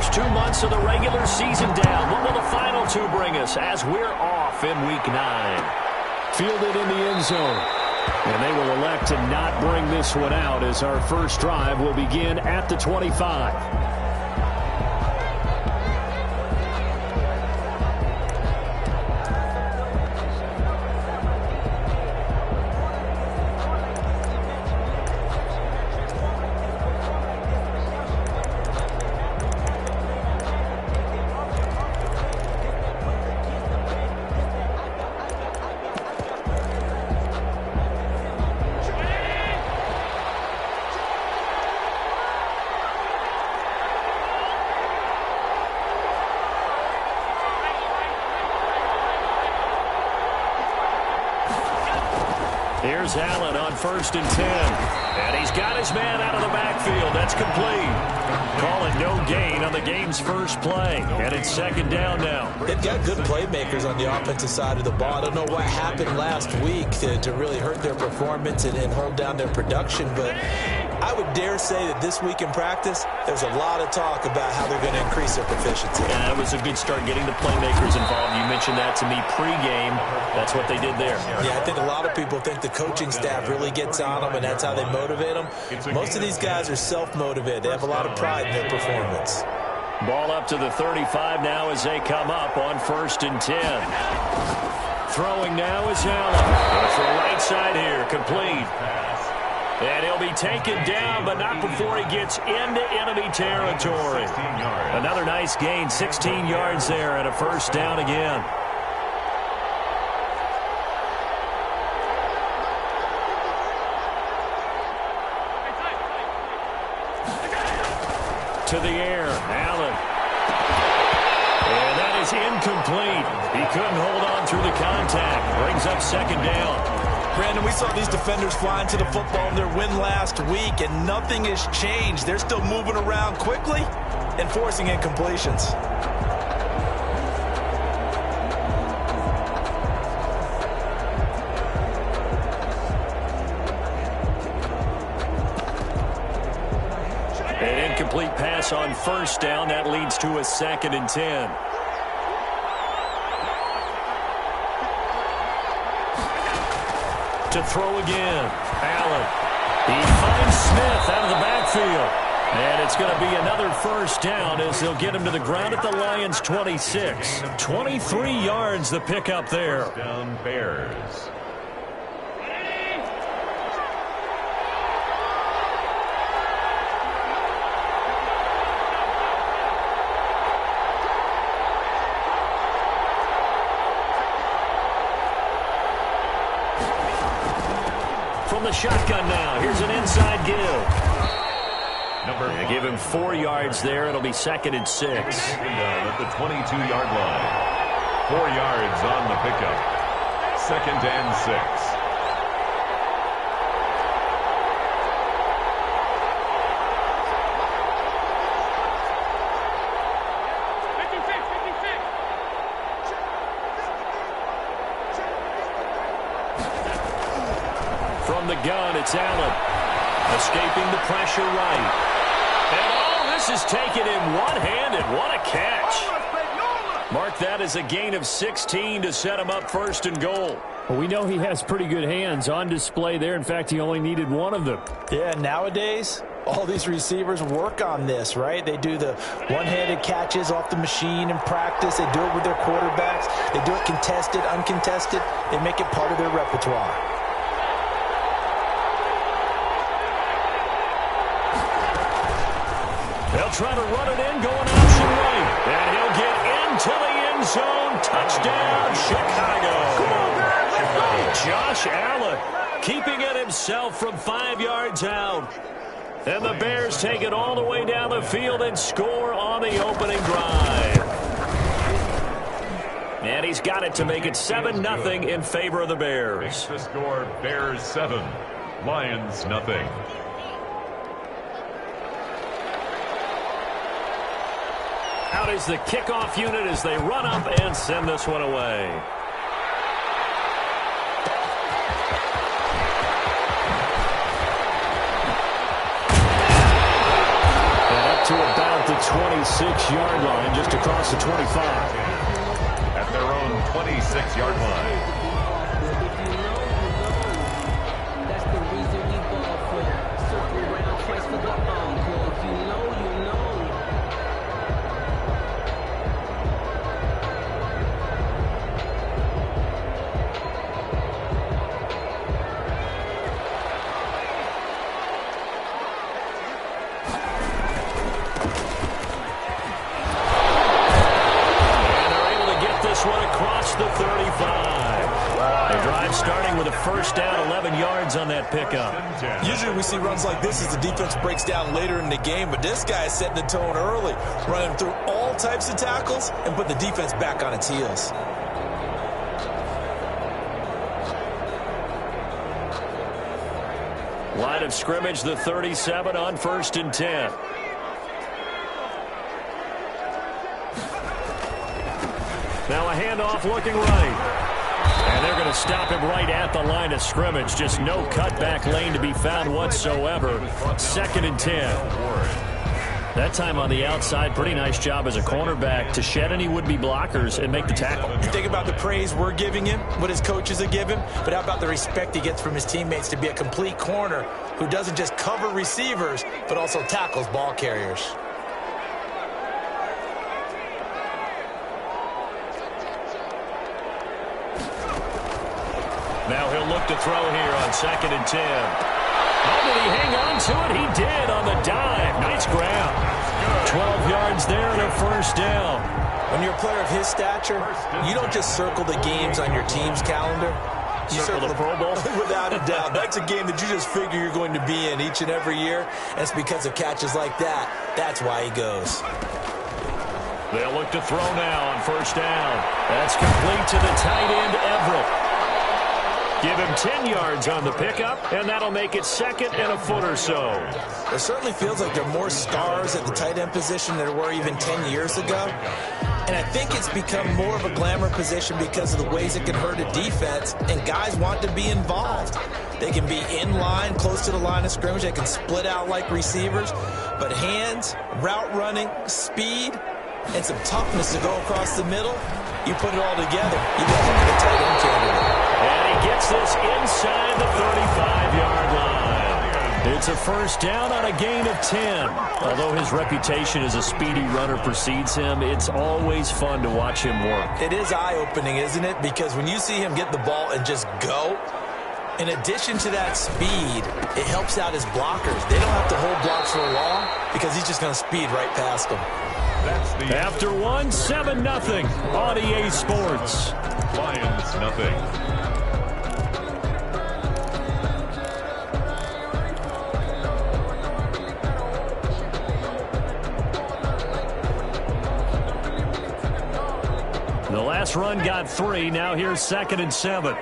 first 2 months of the regular season down. What will the final two bring us as we're off in Week 9? Fielded in the end zone. And they will elect to not bring this one out as our first drive will begin at the 25. Here's Allen on 1st and 10. And he's got his man out of the backfield. That's complete. Call it no gain on the game's first play. And it's 2nd down now. They've got good playmakers on the offensive side of the ball. I don't know what happened last week to really hurt their performance and hold down their production, but I would dare say that this week in practice, there's a lot of talk about how they're going to increase their proficiency. Yeah, that was a good start getting the playmakers involved. You mentioned that to me pregame. That's what they did there. Yeah, I think a lot of people think the coaching staff really gets on them, and that's how they motivate them. Most of these guys are self-motivated. They have a lot of pride in their performance. Ball up to the 35 now as they come up on 1st and 10. Throwing now is Allen. Goes for the right side here, complete. And he'll be taken down, but not before he gets into enemy territory. Another nice gain, 16 yards there, and a 1st down again. To the air, Allen. And that is incomplete. He couldn't hold on through the contact. Brings up 2nd down. Brandon, we saw these defenders flying to the football in their win last week, and nothing has changed. They're still moving around quickly and forcing incompletions. An incomplete pass on 1st down. That leads to a 2nd and 10. To throw again. Allen. He finds Smith out of the backfield. And it's going to be another 1st down as they'll get him to the ground at the Lions' 26. 23 yards the pickup there. Down Bears. From the shotgun now. Here's an inside give. They give him 4 yards there. It'll be 2nd and 6. At the 22-yard line. 4 yards on the pickup. 2nd and 6. From the gun, it's Allen. Escaping the pressure right. And this is taken in one-handed. What a catch. Mark that as a gain of 16 to set him up 1st and goal. Well, we know he has pretty good hands on display there. In fact, he only needed one of them. Yeah, nowadays, all these receivers work on this, right? They do the one-handed catches off the machine in practice. They do it with their quarterbacks. They do it contested, uncontested. They make it part of their repertoire. They'll try to run it in, going option right. And he'll get into the end zone. Touchdown, Chicago. Josh Allen keeping it himself from 5 yards out. And the Bears take it all the way down the field and score on the opening drive. And he's got it to make it 7-0 in favor of the Bears. Makes the score Bears 7, Lions nothing. Out is the kickoff unit as they run up and send this one away. And up to about the 26-yard line, just across the 25. At their own 26-yard line. The 35. The drive starting with a first down, 11 yards on that pickup. Usually we see runs like this as the defense breaks down later in the game, but this guy is setting the tone early, running through all types of tackles and put the defense back on its heels. Line of scrimmage, the 37 on 1st and 10. Now a handoff looking right. And they're going to stop him right at the line of scrimmage. Just no cutback lane to be found whatsoever. 2nd and 10. That time on the outside, pretty nice job as a cornerback to shed any would-be blockers and make the tackle. You think about the praise we're giving him, what his coaches are giving, but how about the respect he gets from his teammates to be a complete corner who doesn't just cover receivers, but also tackles ball carriers. Now he'll look to throw here on 2nd and 10. Oh, did he hang on to it? He did on the dive. Nice grab. 12 yards there and a first down. When you're a player of his stature, you don't just circle the games on your team's calendar. You circle the Pro Bowl? Without a doubt. That's a game that you just figure you're going to be in each and every year. And it's because of catches like that. That's why he goes. They'll look to throw now on 1st down. That's complete to the tight end, Everett. Give him 10 yards on the pickup, and that'll make it 2nd and a foot or so. It certainly feels like there are more stars at the tight end position than there were even 10 years ago. And I think it's become more of a glamour position because of the ways it can hurt a defense, and guys want to be involved. They can be in line, close to the line of scrimmage. They can split out like receivers. But hands, route running, speed, and some toughness to go across the middle, you put it all together, you got to be a tight end candidate. And he gets this inside the 35-yard line. It's a first down on a gain of 10. Although his reputation as a speedy runner precedes him, it's always fun to watch him work. It is eye-opening, isn't it? Because when you see him get the ball and just go, in addition to that speed, it helps out his blockers. They don't have to hold blocks for long because he's just going to speed right past them. After one, 7-0 on EA Sports. Lions, nothing. The last run got 3. Now here's 2nd and 7.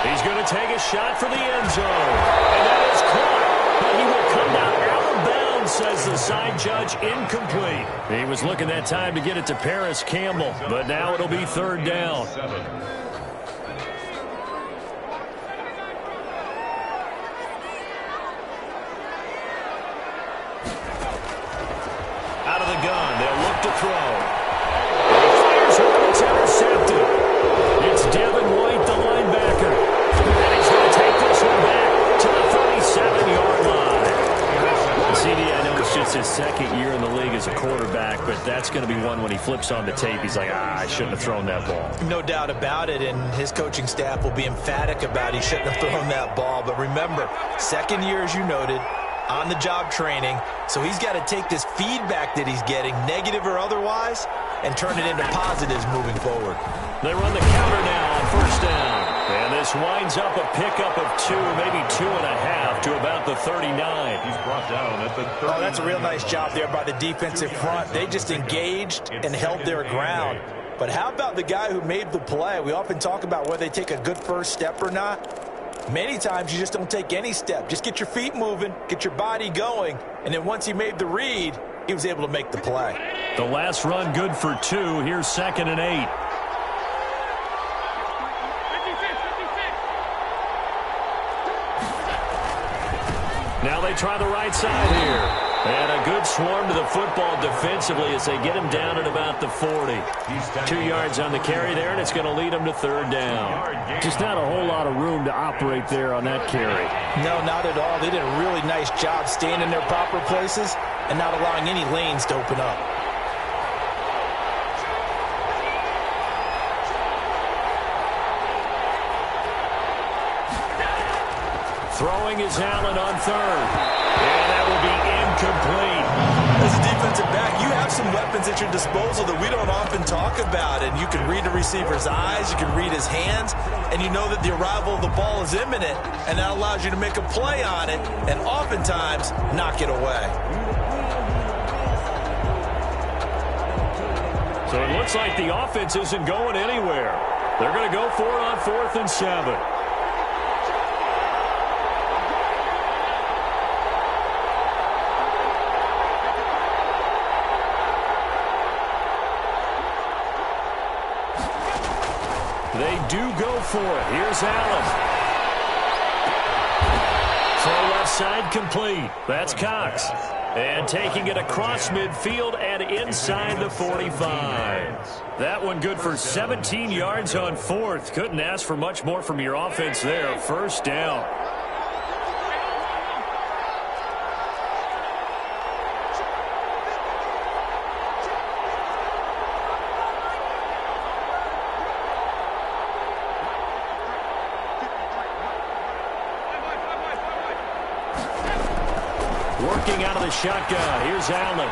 He's going to take a shot for the end zone. And that is caught. But he will come down out of bounds, says the side judge. Incomplete. He was looking that time to get it to Paris Campbell. But now it'll be 3rd down. Out of the gun. They'll look to throw. He fires one. It's intercepted. It's Devin White, the linebacker. And he's going to take this one back to the 37-yard line. CD, I know it's just his 2nd year in the league as a quarterback, but that's going to be one when he flips on the tape. He's like, I shouldn't have thrown that ball. No doubt about it, and his coaching staff will be emphatic about he shouldn't have thrown that ball. But remember, 2nd year, as you noted, on-the-job training, so he's got to take this feedback that he's getting, negative or otherwise, and turn it into positives moving forward. They run the counter now on 1st down. And this winds up a pickup of 2, maybe 2.5 to about the 39. He's brought down at the 30. Oh, that's a real nice job there by the defensive front. They just engaged and held their ground. But how about the guy who made the play? We often talk about whether they take a good first step or not. Many times you just don't take any step. Just get your feet moving, get your body going, and then once he made the read, he was able to make the play. The last run good for 2. Here's 2nd and 8. Now they try the right side here. And a good swarm to the football defensively as they get him down at about the 40. 2 yards on the carry there, and it's going to lead them to 3rd down. Just not a whole lot of room to operate there on that carry. No, not at all. They did a really nice job staying in their proper places and not allowing any lanes to open up. Throwing is Allen on 3rd. And that will be incomplete. As a defensive back, you have some weapons at your disposal that we don't often talk about. And you can read the receiver's eyes, you can read his hands, and you know that the arrival of the ball is imminent, and that allows you to make a play on it and oftentimes knock it away. So it looks like the offense isn't going anywhere. They're going to go for it on 4th and 7. They do go for it. Here's Allen. Throw left side complete. That's Cox. And taking it across midfield and inside the 45. That one good for 17 yards on 4th. Couldn't ask for much more from your offense there. 1st down. Working out of the shotgun. Here's Allen.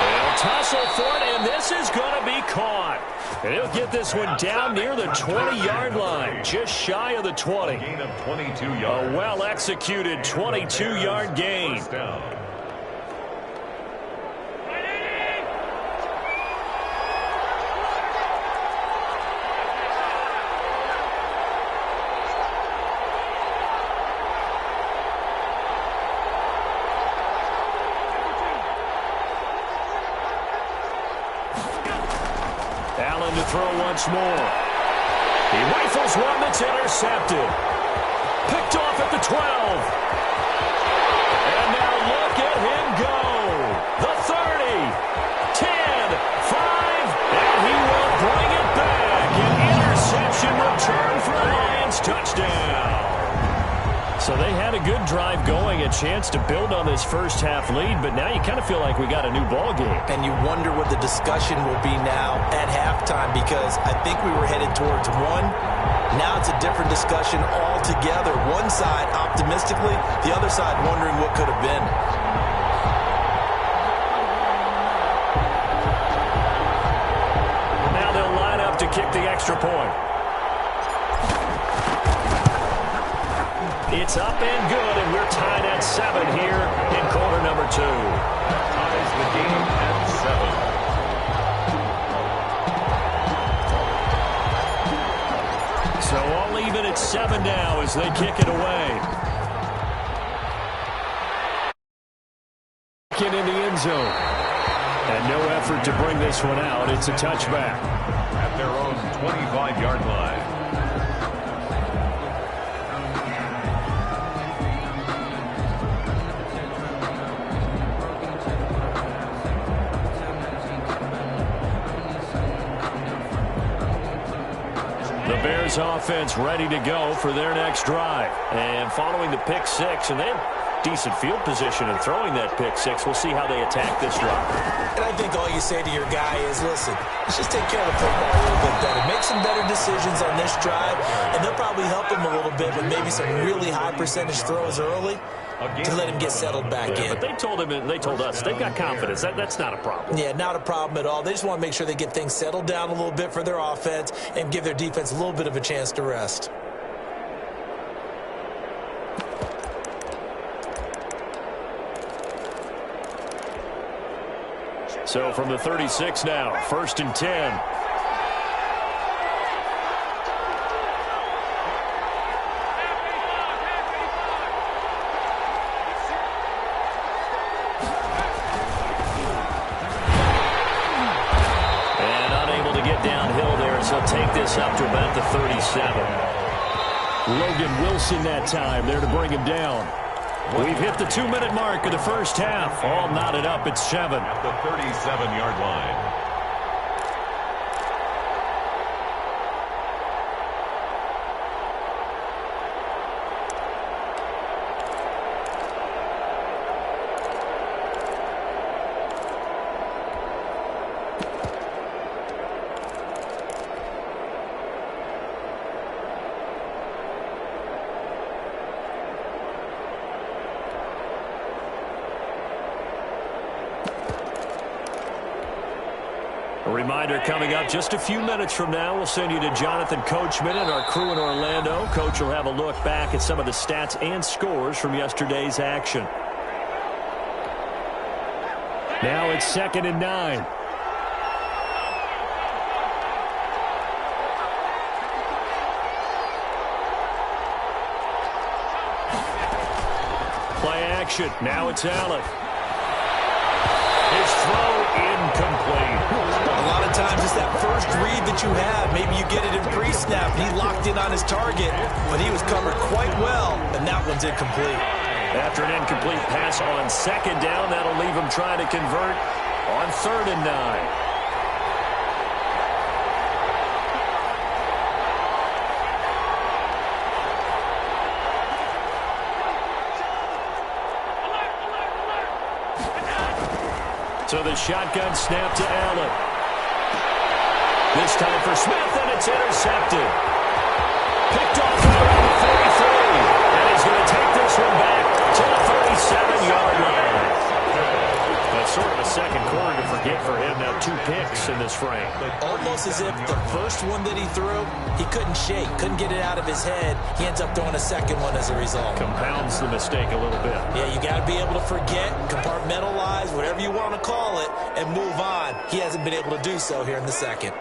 They'll tussle for it, and this is going to be caught. And he'll get this one down near the 20-yard line, just shy of the 20. Gain of 22 yards. A well-executed 22-yard gain. Allen to throw once more. He rifles one that's intercepted. Picked off at the 12. And now look at him go. The 30, 10, 5, and he will bring it back. An interception return for the Lions. Touchdown. So they had a good drive going, a chance to build on this first half lead, but now you kind of feel like we got a new ball game. And you wonder what the discussion will be now at halftime, because I think we were headed towards one. Now it's a different discussion altogether. One side optimistically, the other side wondering what could have been. Now they'll line up to kick the extra point. It's up and good, and we're tied at 7 here in quarter number 2. Ties the game at 7. So all even at 7 now as they kick it away. In the end zone. And no effort to bring this one out. It's a touchback. At their own 25-yard line. The Bears offense ready to go for their next drive. And following the pick 6, and they have decent field position in throwing that pick 6. We'll see how they attack this drive. And I think all you say to your guy is, listen, let's just take care of the football a little bit better. Make some better decisions on this drive, and they'll probably help him a little bit with maybe some really high percentage throws early to let him get settled back in. But they told him, and they told us, they've got confidence. That's not a problem. Yeah, not a problem at all. They just want to make sure they get things settled down a little bit for their offense and give their defense a little bit of a chance to rest. So from the 36 now, 1st and 10. as he'll take this up to about the 37. Logan Wilson that time there to bring him down. We've hit the 2-minute mark of the first half. All knotted up at 7. At the 37-yard line. A reminder coming up just a few minutes from now. We'll send you to Jonathan Coachman and our crew in Orlando. Coach will have a look back at some of the stats and scores from yesterday's action. Now it's 2nd and 9. Play action. Now it's Allen. His throw incomplete. A lot of times it's that first read that you have. Maybe you get it in pre-snap. He locked in on his target, but he was covered quite well, and that one's incomplete. After an incomplete pass on 2nd down, that'll leave him trying to convert on 3rd and 9. So the shotgun snap to Allen. This time for Smith, and it's intercepted. Picked off around the 43. And he's going to take this one back to the 37-yard line. That's sort of a second quarter to forget for him. Now 2 picks in this frame. Almost as if the first one that he threw, he couldn't shake, couldn't get it out of his head. He ends up throwing a second one as a result. Compounds the mistake a little bit. Yeah, you got to be able to forget, compartmentalize, whatever you want to call it, and move on. He hasn't been able to do so here in the second.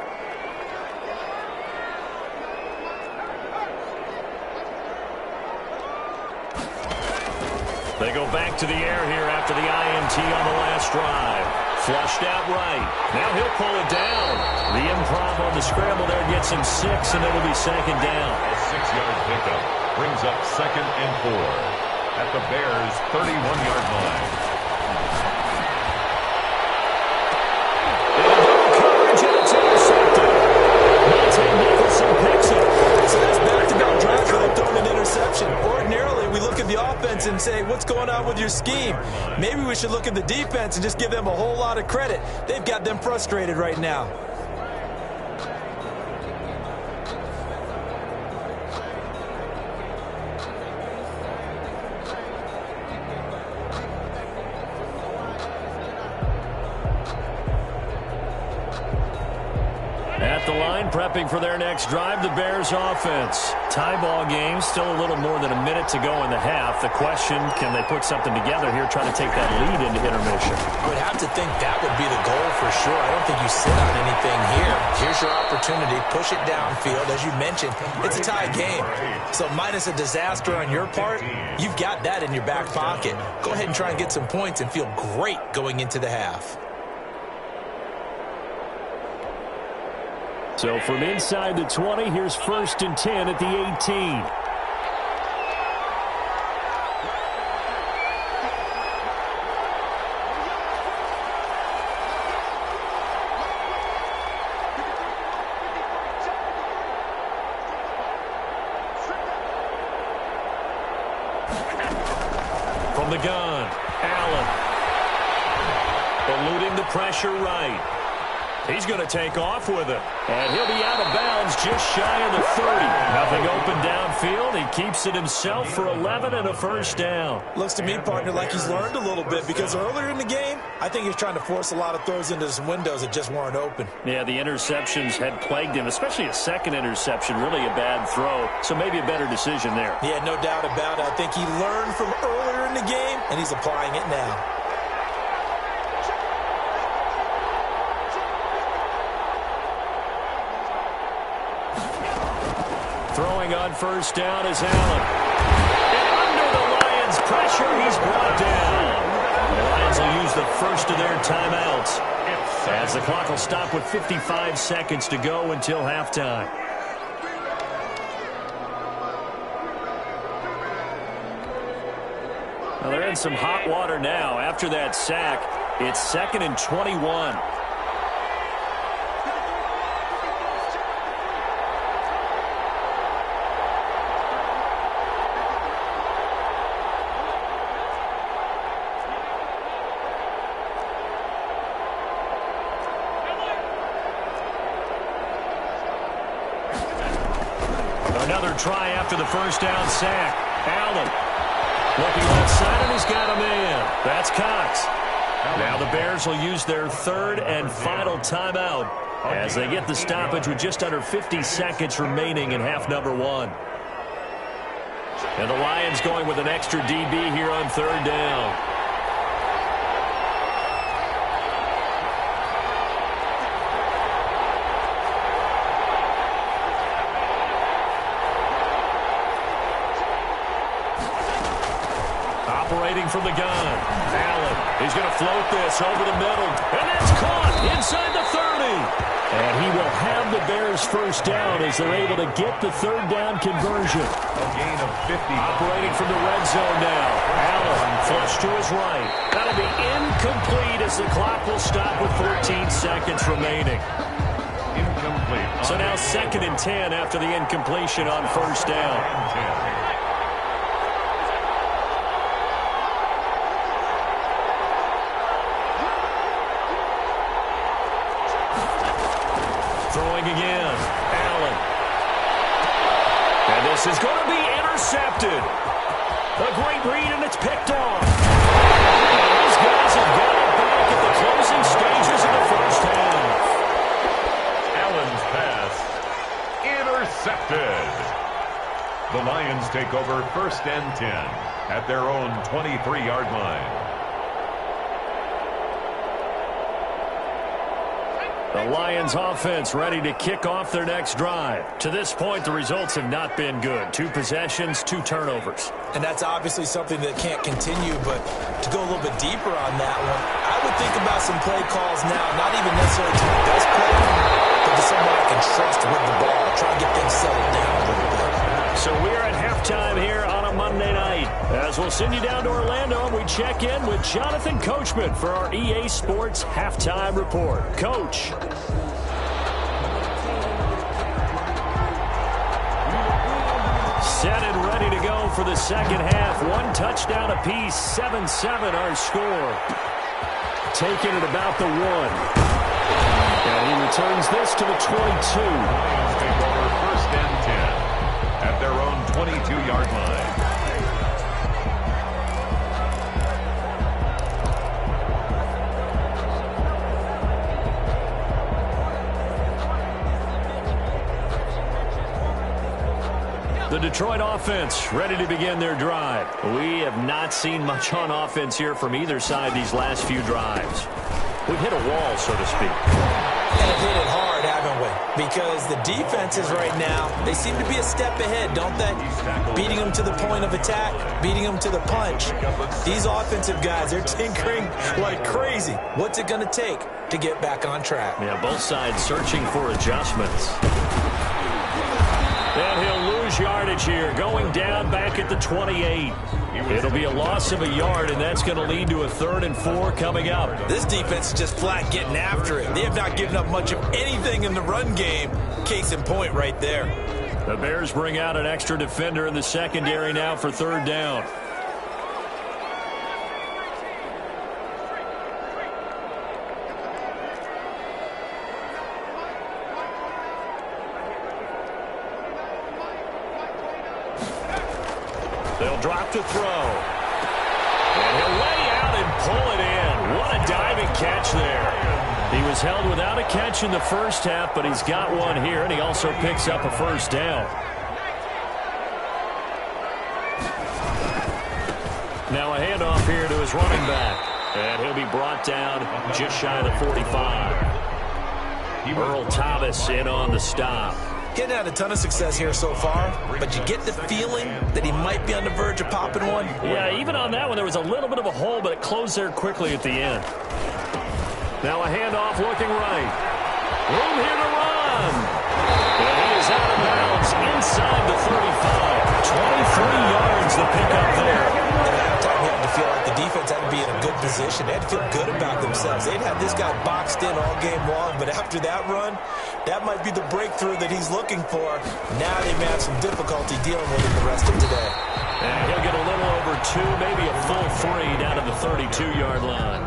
They go back to the air here after the INT on the last drive. Flushed out right. Now he'll pull it down. The improv on the scramble there gets him 6, and it'll be 2nd down. A 6-yard pickup brings up 2nd and 4 at the Bears' 31-yard line. Coverage, and it's intercepted. Monte Nicholson picks it. So that's back-to-back drives where they've thrown an interception. Ordinarily, we look at the offense and say, what's going on with your scheme? Maybe we should look at the defense and just give them a whole lot of credit. They've got them frustrated right now. At the line, prepping for their next drive, the Bears offense. Tie ball game, still a little more than a minute to go in the half. The question, can they put something together here, trying to take that lead into intermission? I would have to think that would be the goal for sure. I don't think you sit on anything here. Here's your opportunity. Push it downfield. As you mentioned, it's a tie game. So minus a disaster on your part, you've got that in your back pocket. Go ahead and try and get some points and feel great going into the half. So from inside the 20, here's 1st and 10 at the 18. From the gun, Allen. Eluding the pressure right. He's going to take off with it. And he'll be out of bounds just shy of the 30. Nothing open downfield. He keeps it himself for 11 and a 1st down. Looks to me, partner, like he's learned a little bit because earlier in the game, I think he was trying to force a lot of throws into some windows that just weren't open. Yeah, the interceptions had plagued him, especially a second interception. Really a bad throw. So maybe a better decision there. Yeah, no doubt about it. I think he learned from earlier in the game, and he's applying it now. Throwing on 1st down is Allen. And under the Lions' pressure, he's brought down. The Lions will use the first of their timeouts. As the clock will stop with 55 seconds to go until halftime. Well, they're in some hot water now. After that sack, it's 2nd and 21. Another try after the first down sack. Allen looking left side, and he's got a man. That's Cox. Now the Bears will use their 3rd and final timeout as they get the stoppage with just under 50 seconds remaining in half number 1. And the Lions going with an extra DB here on 3rd down. Operating from the gun. Allen, he's going to float this over the middle. And that's caught inside the 30. And he will have the Bears first down as they're able to get the 3rd down conversion. A gain of 50. Operating from the red zone now. Allen flush to his right. That'll be incomplete as the clock will stop with 14 seconds remaining. Incomplete. So now 2nd and 10 after the incompletion on first down. Throwing again. Allen. And this is going to be intercepted. A great read, and it's picked off. And these guys have got it back at the closing stages of the first half. Allen's pass intercepted. The Lions take over 1st and 10 at their own 23-yard line. The Lions offense ready to kick off their next drive. To this point, the results have not been good. 2 possessions, 2 turnovers. And that's obviously something that can't continue, but to go a little bit deeper on that one, I would think about some play calls now, not even necessarily to the best player, but to someone I can trust with the ball. Try to get things settled down a little bit. So we're at halftime here on a Monday night. As we'll send you down to Orlando, we check in with Jonathan Coachman for our EA Sports Halftime Report. Coach. Set and ready to go for the second half. 1 touchdown apiece, 7-7 our score. Taking it about the 1. And he returns this to the 22. Take over 1st and 10 at their own 22-yard line. The Detroit offense ready to begin their drive. We have not seen much on offense here from either side these last few drives. We've hit a wall, so to speak. And have hit it hard, haven't we? Because the defenses right now, they seem to be a step ahead, don't they? Beating them to the point of attack, beating them to the punch. These offensive guys, they're tinkering like crazy. What's it going to take to get back on track? Yeah, both sides searching for adjustments. And he'll lose yardage here, going down back at the 28. It'll be a loss of a yard, and that's going to lead to a 3rd and 4 coming up. This defense is just flat getting after it. They have not given up much of anything in the run game. Case in point right there. The Bears bring out an extra defender in the secondary now for 3rd down. They'll drop to throw. And he'll lay out and pull it in. What a diving catch there. He was held without a catch in the first half, but he's got one here, and he also picks up a first down. Now a handoff here to his running back. And he'll be brought down just shy of the 45. Earl Thomas in on the stop. Getting had a ton of success here so far, but you get the feeling that he might be on the verge of popping one. Yeah, even on that one, there was a little bit of a hole, but it closed there quickly at the end. Now a handoff looking right. Room here to run. And he is out of bounds inside the 35. 23 yards the pickup there. At halftime, you had to feel like the defense had to be in a good position. They had to feel good about themselves. They'd had this guy boxed in all game long, but after that run, that might be the breakthrough that he's looking for. Now they may have some difficulty dealing with it the rest of today. And he'll get a little over 2, maybe a full 3 down to the 32-yard line.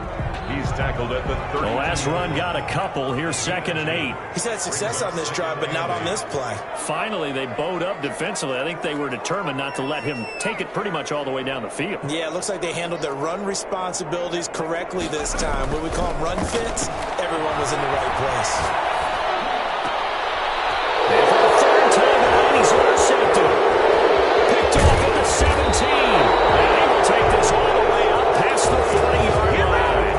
He's tackled at the 30. The last run got a couple. Here's 2nd and 8. He's had success on this drive, but not on this play. Finally, they bowed up defensively. I think they were determined not to let him take it pretty much all the way down the field. Yeah, it looks like they handled their run responsibilities correctly this time. What we call them run fits, everyone was in the right place. And for the 3rd time tonight, he's intercepted. Picked off at the 17. And he will take this all the way up past the 40-yard line.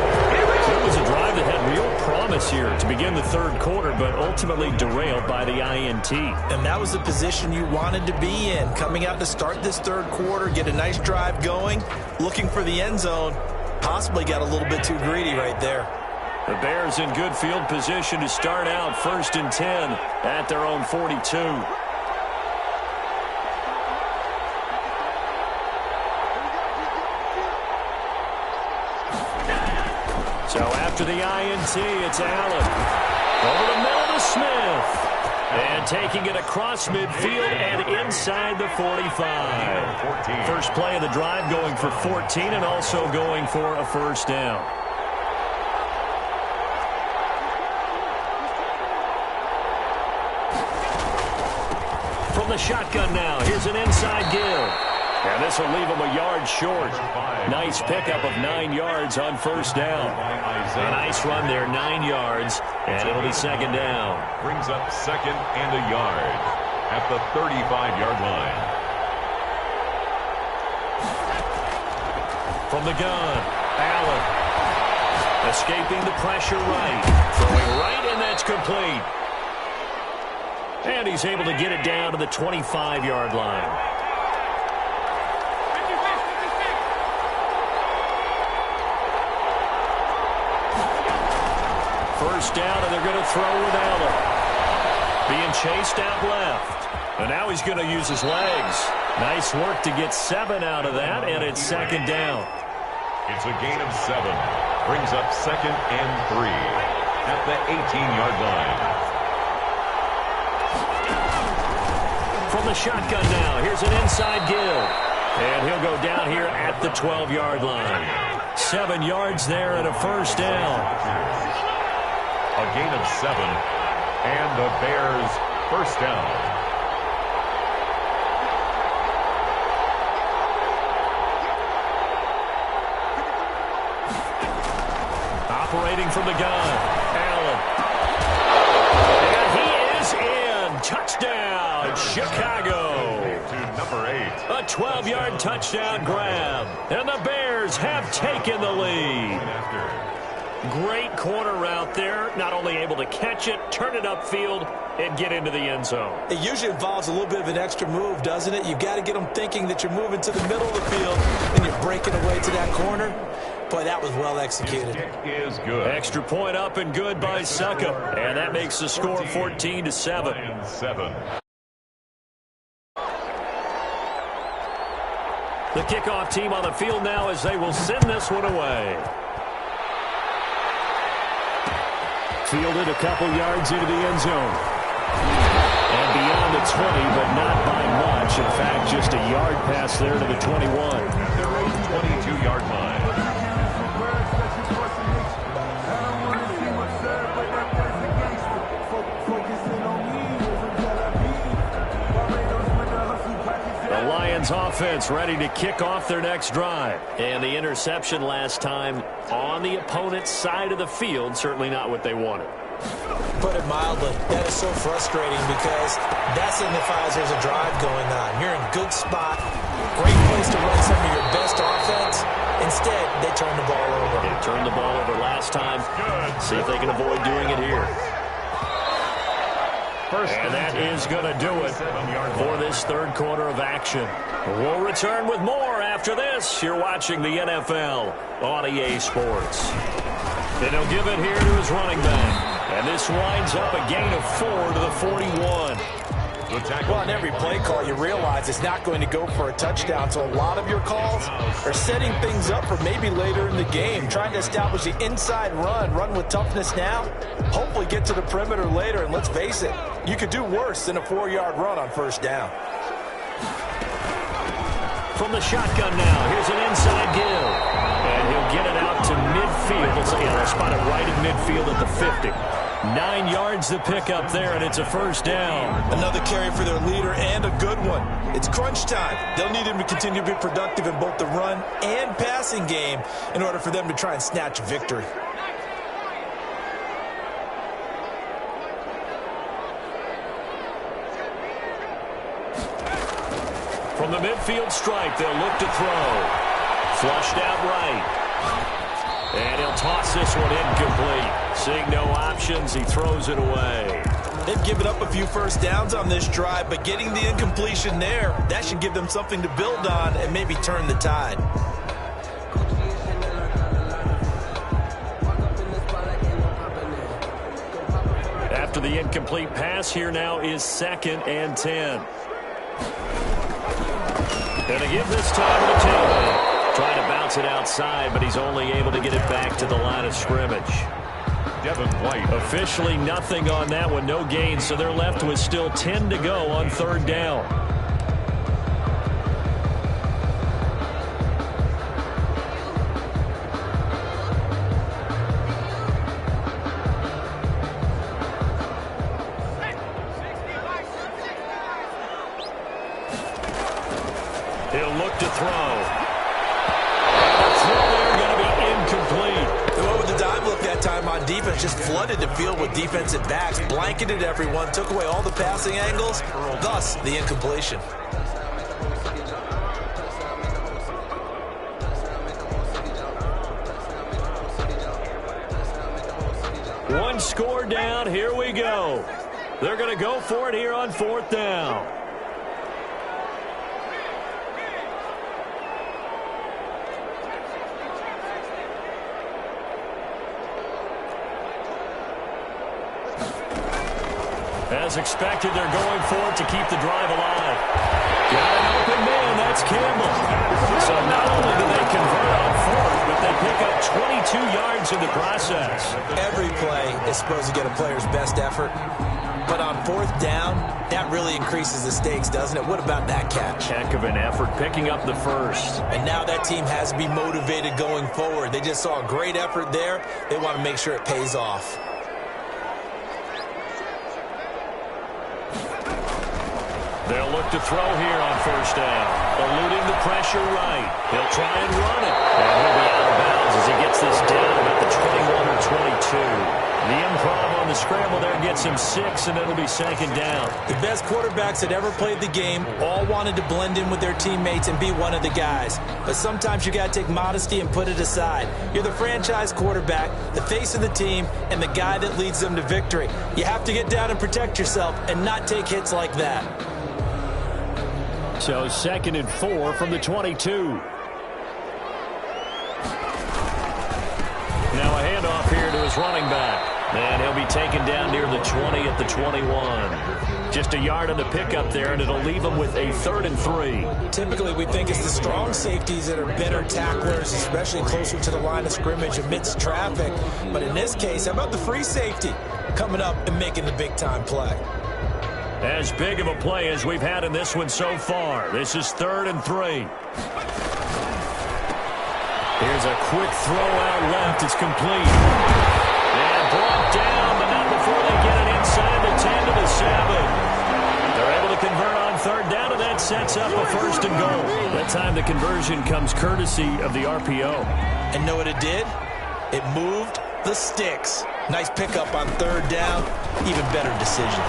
It was a drive that had real promise here to begin the 3rd quarter, but ultimately derailed by the INT. And that was the position you wanted to be in. Coming out to start this 3rd quarter, get a nice drive going, looking for the end zone. Possibly got a little bit too greedy right there. The Bears in good field position to start out 1st and 10 at their own 42. So after the INT, it's Allen. Over the middle to Smith. And taking it across midfield and inside the 45. First play of the drive going for 14 and also going for a 1st down. From the shotgun now, here's an inside give. And this will leave him a yard short. Nice pickup of 9 yards on 1st down. A nice run there, 9 yards, and it'll be 2nd down. Brings up 2nd and a yard at the 35-yard line. From the gun, Allen. Escaping the pressure right. Throwing right, and that's complete. And he's able to get it down to the 25-yard line. First down, and they're going to throw with Allen. Being chased out left. And now he's going to use his legs. Nice work to get 7 out of that, and it's 2nd down. It's a gain of 7. Brings up 2nd and 3 at the 18-yard line. From the shotgun now, here's an inside give. And he'll go down here at the 12-yard line. 7 yards there and a 1st down. A gain of 7, and the Bears 1st down. Operating from the gun, Allen. And he is in. Touchdown, Chicago. To number 8. A 12-yard touchdown grab. And the Bears have taken the lead. Great corner route there. Not only able to catch it, turn it upfield, and get into the end zone. It usually involves a little bit of an extra move, doesn't it? You've got to get them thinking that you're moving to the middle of the field and you're breaking away to that corner. Boy, that was well executed. Is good. Extra point up and good by Suckup. And that makes the score 14-7. And 7. The kickoff team on the field now as they will send this one away. Fielded a couple yards into the end zone. And beyond the 20, but not by much. In fact, just a yard pass there to the 21. At their own 22-yard line. The Lions offense ready to kick off their next drive. And the interception last time on the opponent's side of the field, certainly not what they wanted. Put it mildly, that is so frustrating because that signifies there's a drive going on. You're in a good spot, great place to run some of your best offense. Instead, they turn the ball over. They turned the ball over last time. See if they can avoid doing it here. And that is going to do it for this 3rd quarter of action. We'll return with more after this. You're watching the NFL on EA Sports. And he'll give it here to his running back. And this winds up a gain of 4 to the 41. Well, on every play call, you realize it's not going to go for a touchdown. So a lot of your calls are setting things up for maybe later in the game, trying to establish the inside run with toughness now, hopefully get to the perimeter later. And let's face it, you could do worse than a 4-yard run on first down. From the shotgun now, here's an inside give. And he'll get it out to midfield. They'll spot it right at midfield at the 50. 9 yards to pick up there, and it's a first down. Another carry for their leader, and a good one. It's crunch time. They'll need him to continue to be productive in both the run and passing game in order for them to try and snatch victory. From the midfield stripe, they'll look to throw. Flushed out right. And he'll toss this one incomplete. Seeing no options, he throws it away. They've given up a few first downs on this drive, but getting the incompletion there, that should give them something to build on and maybe turn the tide. After the incomplete pass, here now is 2nd and 10. Going to give this time to Taylor. Trying to bounce it outside, but he's only able to get it back to the line of scrimmage. Devin White. Officially nothing on that one, no gain, so they're left with still 10 to go on 3rd down. He'll look to throw. On defense, just flooded the field with defensive backs, blanketed everyone, took away all the passing angles, thus the incompletion. One score down, here we go. They're going to go for it here on 4th down. As expected, they're going for it to keep the drive alive. Got an open man, that's Campbell. So not only do they convert on 4th, but they pick up 22 yards in the process. Every play is supposed to get a player's best effort. But on 4th down, that really increases the stakes, doesn't it? What about that catch? Heck of an effort, picking up the first. And now that team has to be motivated going forward. They just saw a great effort there. They want to make sure it pays off. They'll look to throw here on 1st down. Eluding the pressure right. He'll try and run it. And he'll be out of bounds as he gets this down about the 21 or 22. The improv on the scramble there gets him 6, and it'll be 2nd down. The best quarterbacks that ever played the game all wanted to blend in with their teammates and be one of the guys. But sometimes you got to take modesty and put it aside. You're the franchise quarterback, the face of the team, and the guy that leads them to victory. You have to get down and protect yourself and not take hits like that. So 2nd and 4 from the 22. Now a handoff here to his running back. And he'll be taken down near the 20 at the 21. Just a yard on the pickup there, and it'll leave him with a 3rd and 3. Typically, we think it's the strong safeties that are better tacklers, especially closer to the line of scrimmage amidst traffic. But in this case, how about the free safety coming up and making the big-time play? As big of a play as we've had in this one so far. This is 3rd and 3. Here's a quick throw out left. It's complete. And brought down, but not before they get it inside the 10 to the 7. They're able to convert on 3rd down, and that sets up a 1st and goal. That time the conversion comes courtesy of the RPO. And know what it did? It moved the sticks. Nice pickup on 3rd down. Even better decision.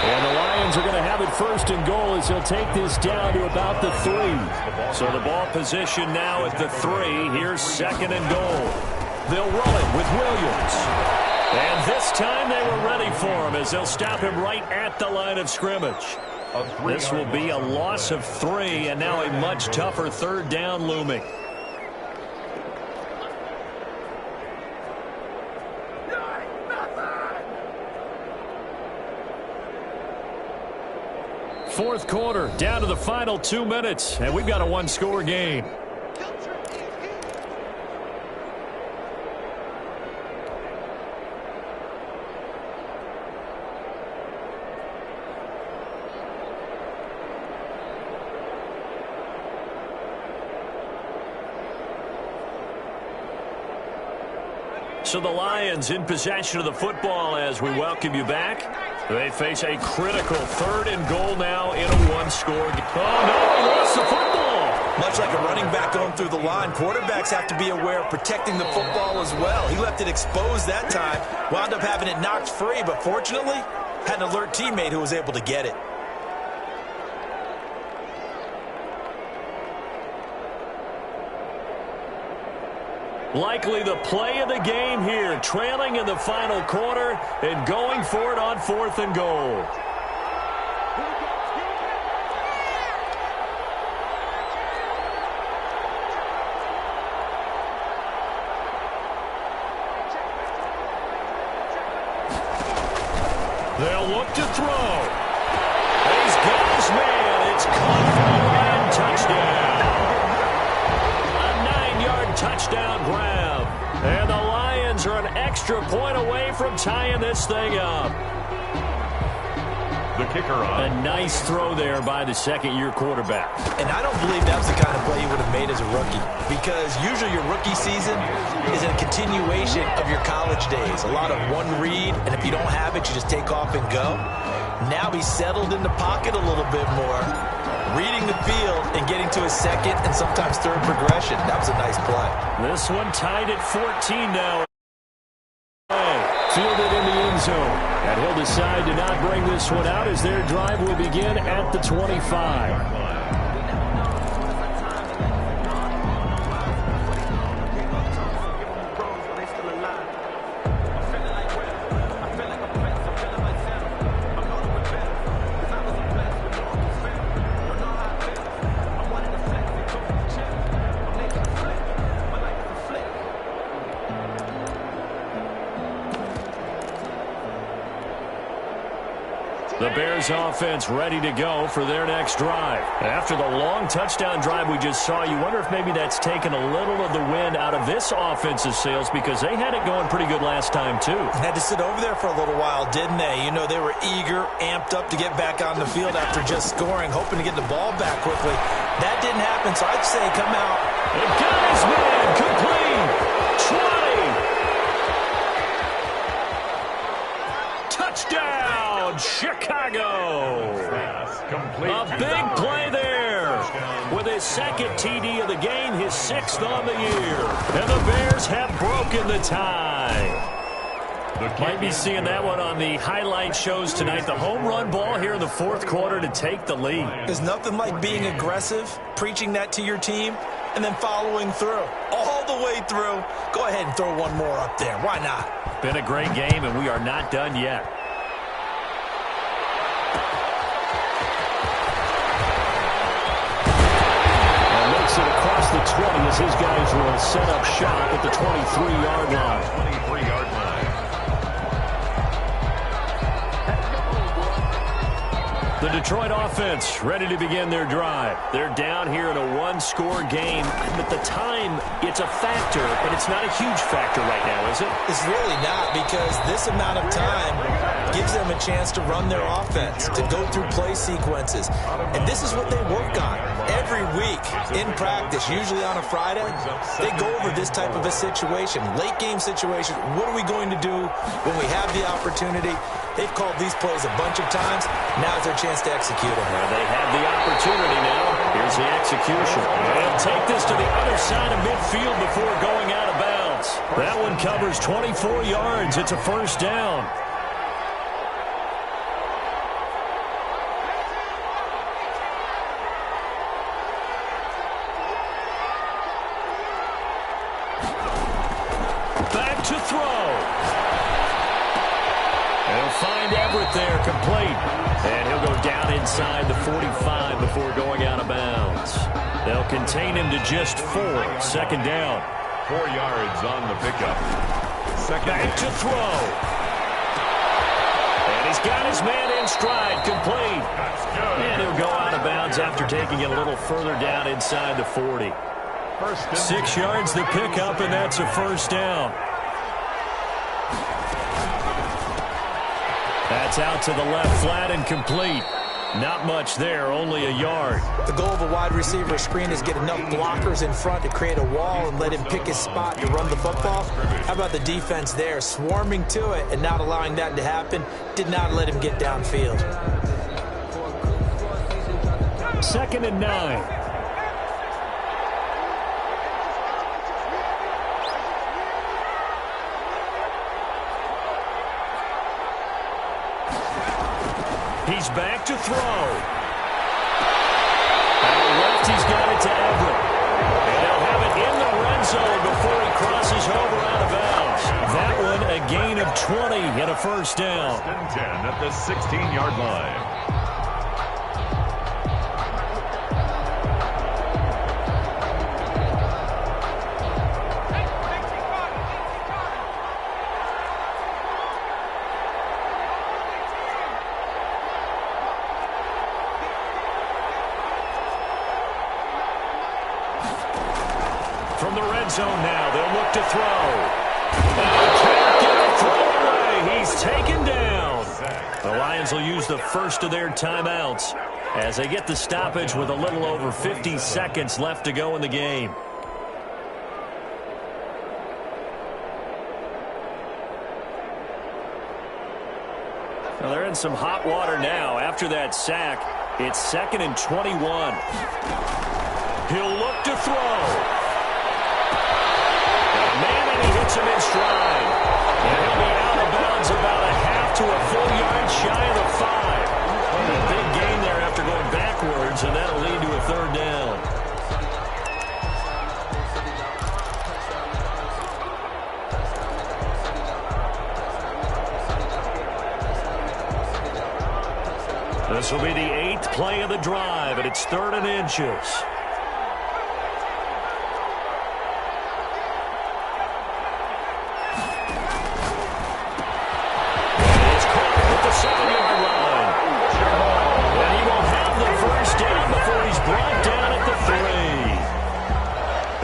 And the Lions are going to have it 1st and goal as he'll take this down to about the 3. So the ball position now at the 3. Here's 2nd and goal. They'll roll it with Williams. And this time they were ready for him as they'll stop him right at the line of scrimmage. This will be a loss of 3, and now a much tougher 3rd down looming. Fourth quarter, down to the final 2 minutes, and we've got a one-score game. So the Lions in possession of the football as we welcome you back. They face a critical 3rd and goal now in a one-score game. Oh, no, he lost the football. Much like a running back going through the line, quarterbacks have to be aware of protecting the football as well. He left it exposed that time, wound up having it knocked free, but fortunately, had an alert teammate who was able to get it. Likely the play of the game here, trailing in the final quarter and going for it on 4th and goal. They'll look to throw. He's got his man. It's caught for a Lion touchdown. Touchdown grab. And the Lions are an extra point away from tying this thing up. The kicker on. A nice throw there by the second-year quarterback. And I don't believe that was the kind of play you would have made as a rookie, because usually your rookie season is a continuation of your college days. A lot of one read, and if you don't have it, you just take off and go. Now he's settled in the pocket a little bit more, reading the field and getting to his second and sometimes third progression. That was a nice play. This one tied at 14 now. Fielded in the end zone. And he'll decide to not bring this one out as their drive will begin at the 25. The Bears offense ready to go for their next drive. After the long touchdown drive we just saw, you wonder if maybe that's taken a little of the wind out of this offense's sails, because they had it going pretty good last time too. Had to sit over there for a little while, didn't they? You know, they were eager, amped up to get back on the field after just scoring, hoping to get the ball back quickly. That didn't happen, so I'd say come out. And got his man complete. 20. Touchdown, Chicago. A big play there. With his second TD of the game, his 6th on the year. And the Bears have broken the tie. Might be seeing that one on the highlight shows tonight. The home run ball here in the 4th quarter to take the lead. There's nothing like being aggressive, preaching that to your team, and then following through. All the way through. Go ahead and throw one more up there. Why not? Been a great game, and we are not done yet. It across the 20 as his guys will set up shop at the 23-yard line. 23-yard line. The Detroit offense ready to begin their drive. They're down here in a one-score game. At the time, it's a factor, but it's not a huge factor right now, is it? It's really not, because this amount of time gives them a chance to run their offense, to go through play sequences. And this is what they work on every week in practice, usually on a Friday. They go over this type of a situation, late game situation. What are we going to do when we have the opportunity? They've called these plays a bunch of times. Now's their chance to execute them. Well, they have the opportunity now. Here's the execution. They'll take this to the other side of midfield before going out of bounds. That one covers 24 yards. It's a first down. Back to throw. They'll find Everett there, complete. And he'll go down inside the 45 before going out of bounds. They'll contain him to just 4. Second down. 4 yards on the pickup. Second Back to throw. And he's got his his man in stride, complete. And he'll go out of bounds after taking it a little further down inside the 40. 6 yards the pickup, and that's a first down. That's out to the left, flat and complete. Not much there, only a yard. The goal of a wide receiver screen is get enough blockers in front to create a wall and let him pick his spot to run the football. How about the defense there, swarming to it and not allowing that to happen? Did not let him get downfield. 2nd and 9. He's back to throw. Out left, he's got it to Everett. And he'll have it in the red zone before he crosses over out of bounds. That one a gain of 20 and a first down. 10 at the 16-yard line. From the red zone now, they'll look to throw. Can't get the throw away. He's taken down. The Lions will use the first of their timeouts as they get the stoppage with a little over 50 seconds left to go in the game. Well, they're in some hot water now. After that sack, it's 2nd and 21. He'll look to throw. He hits him in stride. And he'll be out of bounds about a half to a full yard shy of the 5. A big gain there after going backwards, and that'll lead to a 3rd down. This will be the 8th play of the drive, and it's 3rd and inches.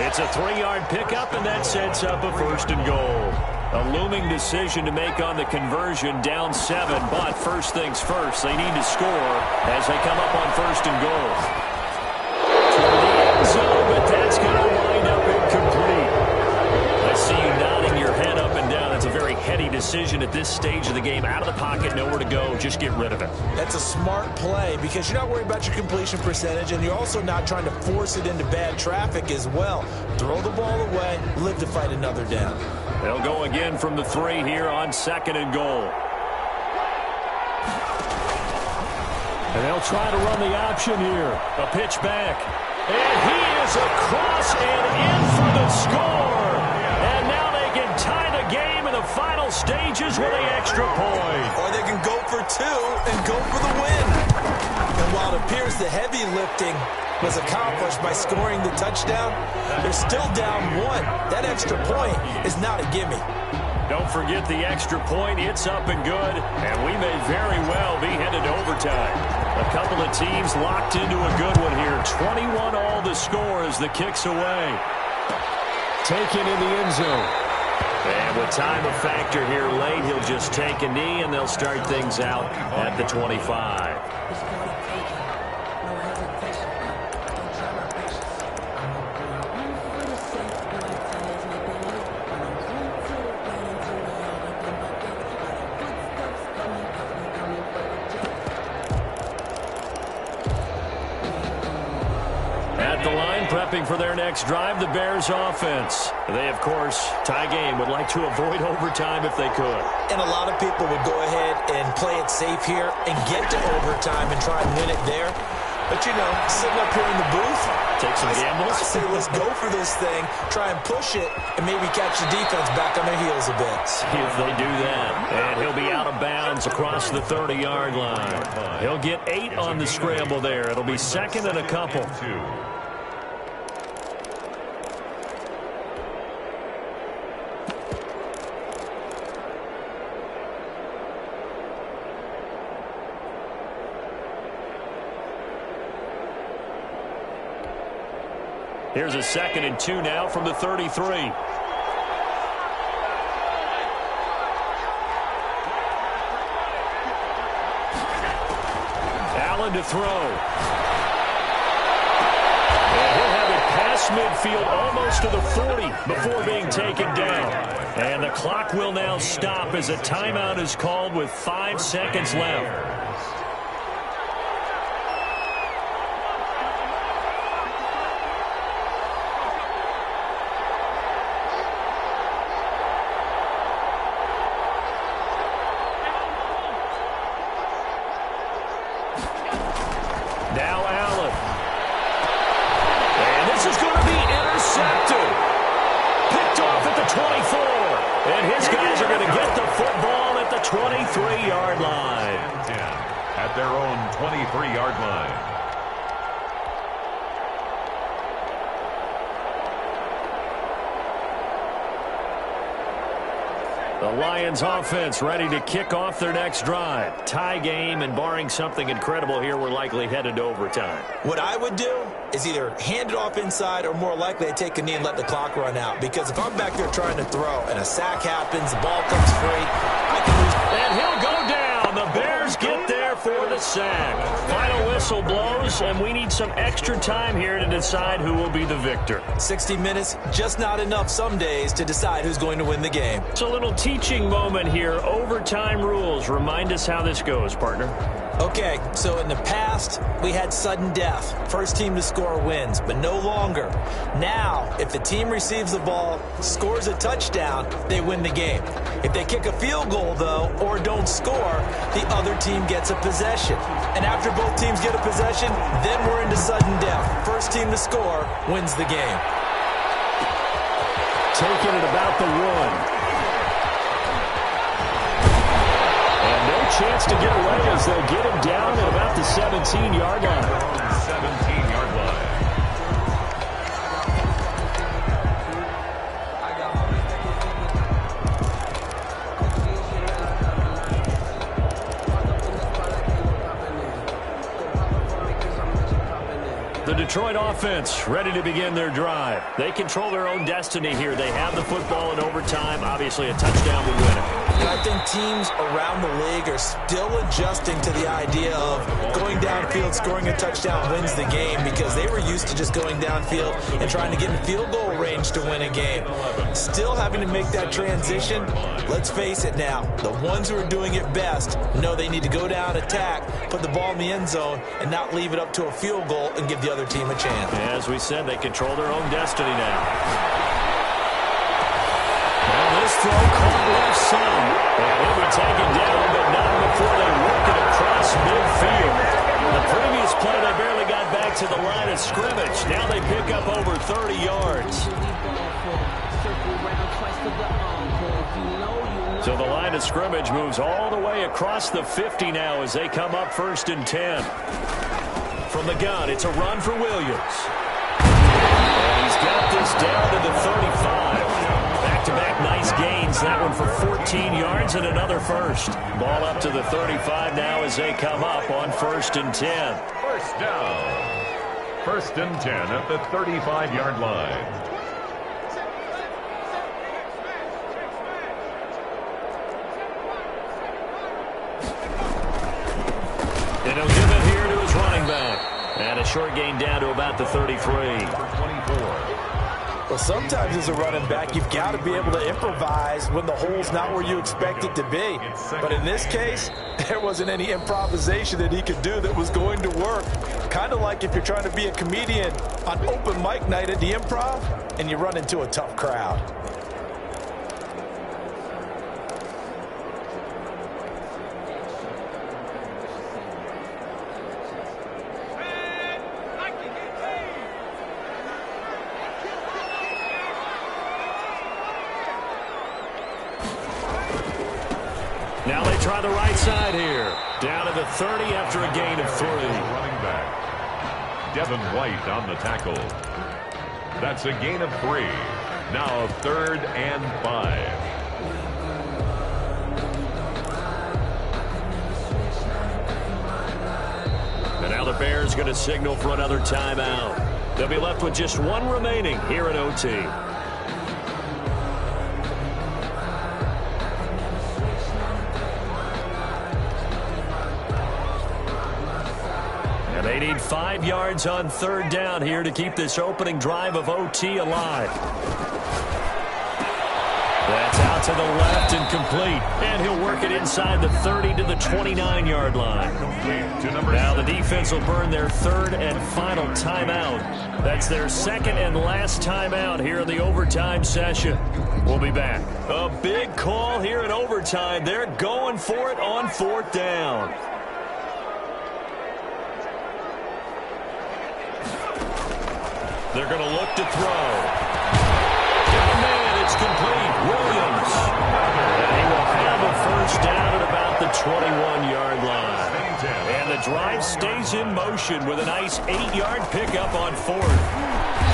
It's a 3-yard pickup, and that sets up a 1st and goal. A looming decision to make on the conversion, down 7, but first things first, they need to score as they come up on 1st and goal. To the end zone, but that's going to wind up incomplete. I see you nodding your head up and down. It's a very heady decision at this stage of the game. Out of the pocket, nowhere to go, just get rid of it. That's a smart play because you're not worried about your completion percentage, and you're also not trying to force it into bad traffic as well. Throw the ball away, live to fight another down. They'll go again from the 3 here on 2nd and goal. And they'll try to run the option here. A pitch back. And he is across and in for the score. And now they can tie the game in the final stages with an extra point. Or they can go for 2 and go for the win. And while it appears the heavy lifting was accomplished by scoring the touchdown, they're still down 1. That extra point is not a gimme. Don't forget the extra point. It's up and good, and we may very well be headed to overtime. A couple of teams locked into a good one here. 21 all the score as the kick's away. Taken in the end zone. And with time a factor here late, he'll just take a knee, and they'll start things out at the 25. Prepping for their next drive, the Bears offense. They, of course, tie game, would like to avoid overtime if they could. And a lot of people would go ahead and play it safe here and get to overtime and try and win it there. But, you know, sitting up here in the booth, take some gambles. I say let's go for this thing, try and push it, and maybe catch the defense back on their heels a bit. See if they do that. And he'll be out of bounds across the 30-yard line. He'll get 8 on the scramble there. It'll be 2nd and a couple. Here's a 2nd and 2 now from the 33. Allen to throw. And he'll have it past midfield almost to the 40 before being taken down. And the clock will now stop as a timeout is called with 5 seconds left. Now Allen. And this is going to be intercepted. Picked off at the 24. And his guys are going to get the football at the 23-yard line. At their own 23-yard line. The Lions offense ready to kick off their next drive. Tie game, and barring something incredible here, we're likely headed to overtime. What I would do is either hand it off inside or more likely I take a knee and let the clock run out. Because if I'm back there trying to throw and a sack happens, the ball comes free, I can lose. And he'll go down. The Bears get there for the sack. Final whistle blows, and we need some extra time here to decide who will be the victor. 60 minutes, just not enough some days to decide who's going to win the game. It's a little teaching moment here. Overtime rules. Remind us how this goes, partner. Okay, so in the past, we had sudden death. First team to score wins, but no longer. Now, if the team receives the ball, scores a touchdown, they win the game. If they kick a field goal, though, or don't score, the other team gets a possession. And after both teams get a possession, then we're into sudden death. First team to score wins the game. Taking it about the 1. Chance to get away as they'll get him down at about the 17-yard line. 17-yard line. The Detroit offense ready to begin their drive. They control their own destiny here. They have the football in overtime. Obviously, a touchdown would win it. I think teams around the league are still adjusting to the idea of going downfield, scoring a touchdown wins the game, because they were used to just going downfield and trying to get in field goal range to win a game. Still having to make that transition. Let's face it now, the ones who are doing it best know they need to go down, attack, put the ball in the end zone, and not leave it up to a field goal and give the other team a chance. As we said, they control their own destiny now. This throw caught left side. And he'll be taken down, but not before they work it across midfield. The previous play, they barely got back to the line of scrimmage. Now they pick up over 30 yards. So the line of scrimmage moves all the way across the 50 now as they come up 1st and 10. From the gun, it's a run for Williams. And he's got this down to the 35. Back-to-back nice gains. That one for 14 yards and another first. Ball up to the 35 now as they come up on 1st and 10. First down. 1st and 10 at the 35-yard line. And he'll give it here to his running back. And a short gain down to about the 33. 24. Well, sometimes as a running back, you've got to be able to improvise when the hole's not where you expect it to be. But in this case, there wasn't any improvisation that he could do that was going to work. Kind of like if you're trying to be a comedian on open mic night at the Improv and you run into a tough crowd. Now they try the right side here. Down to the 30 after a gain of 3. Running back. Devin White on the tackle. That's a gain of 3. Now 3rd and 5. And now the Bears going to signal for another timeout. They'll be left with just one remaining here in OT. And they need 5 yards on 3rd down here to keep this opening drive of OT alive. That's out to the left and complete. And he'll work it inside the 30 to the 29-yard line. Now the defense will burn their 3rd and final timeout. That's their 2nd and last timeout here in the overtime session. We'll be back. A big call here in overtime. They're going for it on 4th down. They're going to look to throw. It's complete. Williams. And he will have a 1st down at about the 21-yard line. And the drive stays in motion with a nice 8-yard pickup on 4th.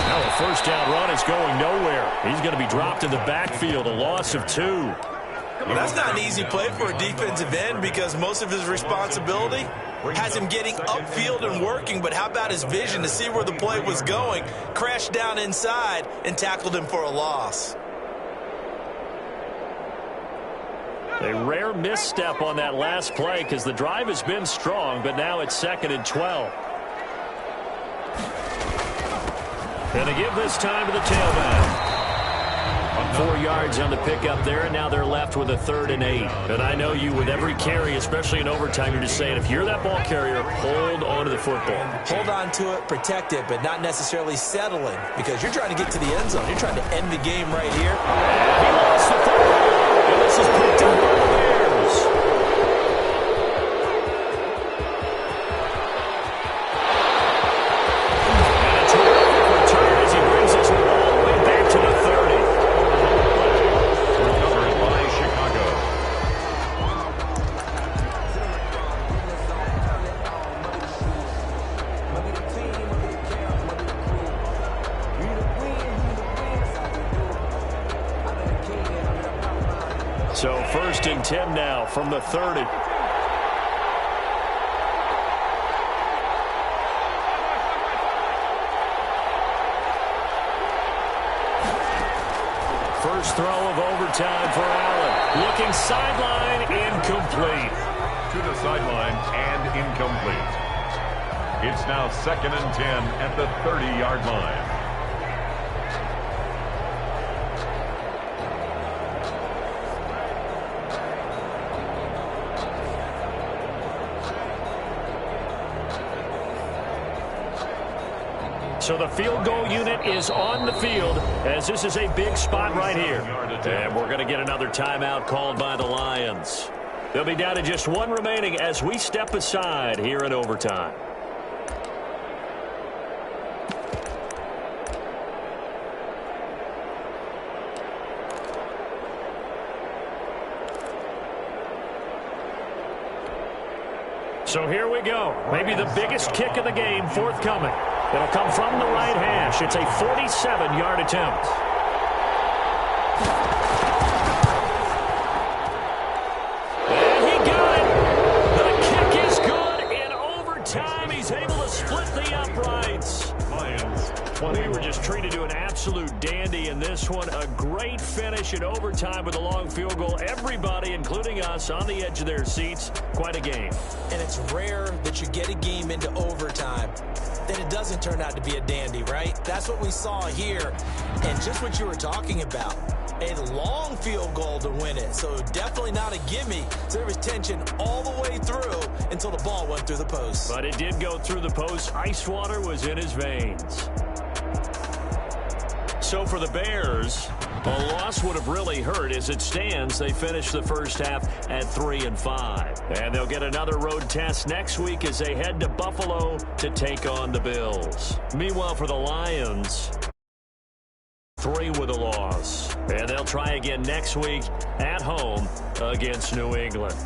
Now a 1st down run is going nowhere. He's going to be dropped in the backfield, a loss of 2. Well, that's not an easy play for a defensive end because most of his responsibility has him getting upfield and working, but how about his vision to see where the play was going, crashed down inside, and tackled him for a loss. A rare misstep on that last play because the drive has been strong, but now it's 2nd and 12. And they give this time to the tailback. 4 yards on the pickup there, and now they're left with a 3rd and 8. And I know you, with every carry, especially in overtime, you're just saying, if you're that ball carrier, hold on to the football. Hold on to it, protect it, but not necessarily settling because you're trying to get to the end zone. You're trying to end the game right here. And he lost the football, and this is picked up by the Bears. And a terrific return as he brings us all the way back to the 30. So 1st and 10 now from the 30. First throw of overtime for Allen. Looking sideline, incomplete. To the sideline and incomplete. It's now 2nd and 10 at the 30-yard line. So the field goal unit is on the field as this is a big spot right here. And we're going to get another timeout called by the Lions. They'll be down to just 1 remaining as we step aside here in overtime. So here we go. Maybe the biggest kick of the game forthcoming. It'll come from the right hash. It's a 47-yard attempt. And he got it. The kick is good in overtime. He's able to split the uprights. Lions 20. We were just treated to an absolute dandy in this one. A great finish in overtime with a long field goal. Everybody, including us, on the edge of their seats. Quite a game. And it's rare that you get a game into overtime, then it doesn't turn out to be a dandy, right? That's what we saw here. And just what you were talking about, a long field goal to win it. So definitely not a gimme. So there was tension all the way through until the ball went through the post. But it did go through the post. Ice water was in his veins. So for the Bears, a loss would have really hurt. As it stands, they finished the first half at 3-5. And they'll get another road test next week as they head to Buffalo to take on the Bills. Meanwhile, for the Lions, 3 with a loss. And they'll try again next week at home against New England.